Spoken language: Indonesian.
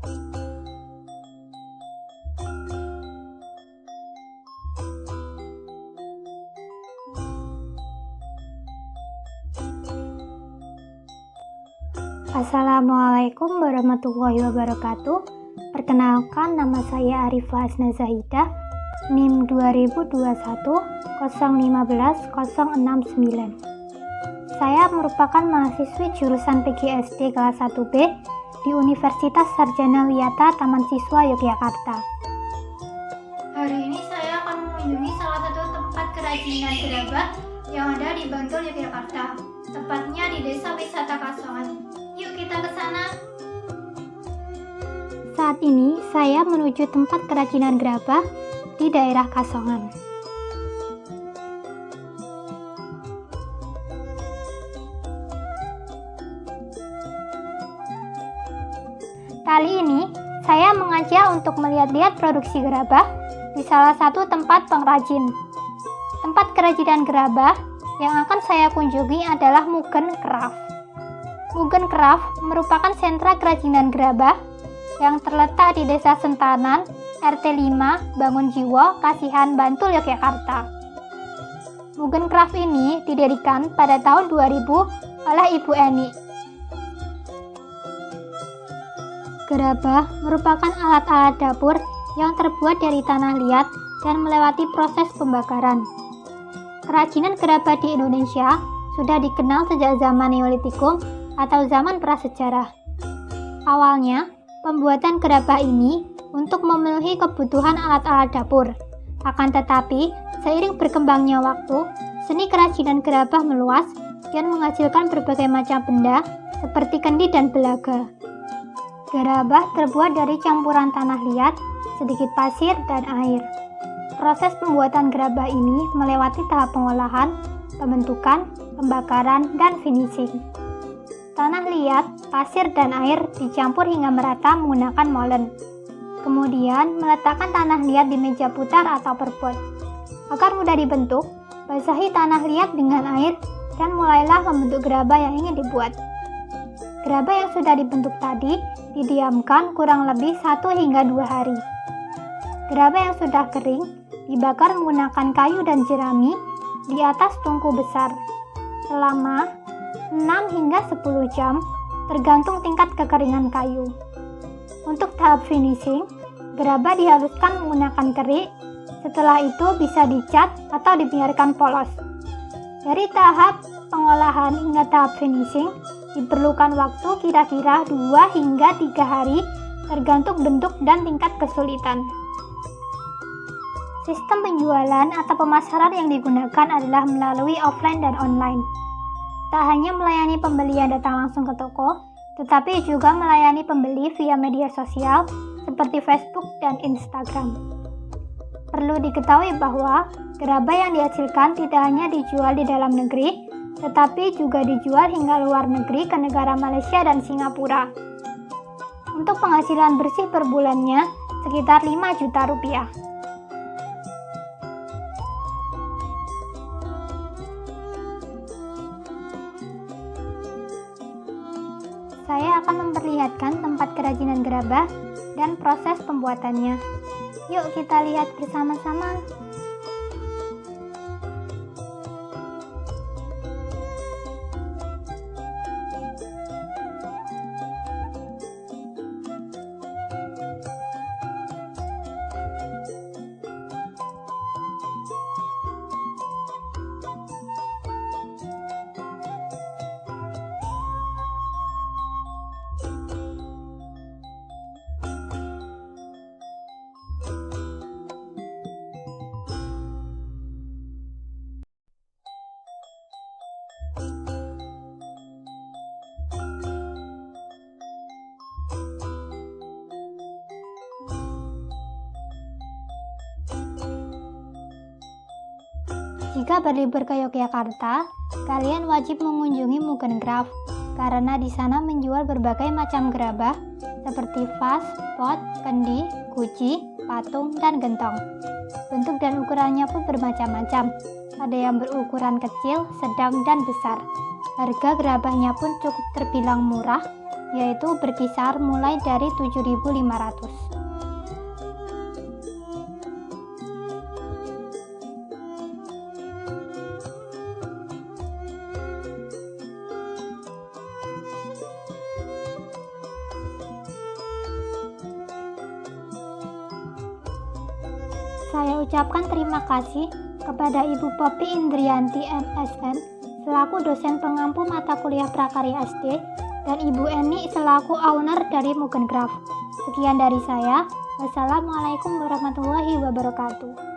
Assalamualaikum warahmatullahi wabarakatuh. Perkenalkan, nama saya Arifah Hasna Zahidah, NIM 2021 015 069. Saya merupakan mahasiswi jurusan PGSD kelas 1B di Universitas Sarjana Wiyata Taman Siswa Yogyakarta. Hari ini saya akan mengunjungi salah satu tempat kerajinan gerabah yang ada di Bantul, Yogyakarta, tepatnya di Desa Wisata Kasongan. Yuk kita ke sana. Saat ini saya menuju tempat kerajinan gerabah di daerah Kasongan. Kali ini saya mengajak untuk melihat-lihat produksi gerabah di salah satu tempat pengrajin. Tempat kerajinan gerabah yang akan saya kunjungi adalah Mugen Craft. Mugen Craft merupakan sentra kerajinan gerabah yang terletak di Desa Sentanan, RT 5, Bangunjiwo, Kasihan, Bantul, Yogyakarta. Mugen Craft ini didirikan pada tahun 2000 oleh Ibu Eni. Gerabah merupakan alat-alat dapur yang terbuat dari tanah liat dan melewati proses pembakaran. Kerajinan gerabah di Indonesia sudah dikenal sejak zaman Neolitikum atau zaman prasejarah. Awalnya, pembuatan gerabah ini untuk memenuhi kebutuhan alat-alat dapur. Akan tetapi, seiring berkembangnya waktu, seni kerajinan gerabah meluas dan menghasilkan berbagai macam benda seperti kendi dan belaga. Gerabah terbuat dari campuran tanah liat, sedikit pasir, dan air. Proses pembuatan gerabah ini melewati tahap pengolahan, pembentukan, pembakaran, dan finishing. Tanah liat, pasir, dan air dicampur hingga merata menggunakan molen. Kemudian, meletakkan tanah liat di meja putar atau perpot. Agar mudah dibentuk, basahi tanah liat dengan air dan mulailah membentuk gerabah yang ingin dibuat. Gerabah yang sudah dibentuk tadi didiamkan kurang lebih 1 hingga 2 hari. Gerabah yang sudah kering dibakar menggunakan kayu dan jerami di atas tungku besar selama 6 hingga 10 jam tergantung tingkat kekeringan kayu. Untuk tahap finishing, gerabah dihaluskan menggunakan kerik, setelah itu bisa dicat atau dibiarkan polos. Dari tahap pengolahan hingga tahap finishing, diperlukan waktu kira-kira 2 hingga 3 hari tergantung bentuk dan tingkat kesulitan. Sistem penjualan atau pemasaran yang digunakan adalah melalui offline dan online. Tak hanya melayani pembeli yang datang langsung ke toko, tetapi juga melayani pembeli via media sosial seperti Facebook dan Instagram. Perlu diketahui bahwa gerabah yang dihasilkan tidak hanya dijual di dalam negeri, tetapi juga dijual hingga luar negeri ke negara Malaysia dan Singapura. Untuk penghasilan bersih per bulannya sekitar 5 juta rupiah. Saya akan memperlihatkan tempat kerajinan gerabah dan proses pembuatannya. Yuk kita lihat bersama-sama. Jika berlibur ke Yogyakarta, kalian wajib mengunjungi Mugen Craft karena di sana menjual berbagai macam gerabah seperti vas, pot, kendi, guci, patung, dan gentong. Bentuk dan ukurannya pun bermacam-macam. Ada yang berukuran kecil, sedang, dan besar. Harga gerabahnya pun cukup terbilang murah, yaitu berkisar mulai dari 7.500. Saya ucapkan terima kasih kepada Ibu Poppy Indrianti MSN selaku dosen pengampu mata kuliah Prakarya SD dan Ibu Eni selaku owner dari Mugengraph. Sekian dari saya. Wassalamualaikum warahmatullahi wabarakatuh.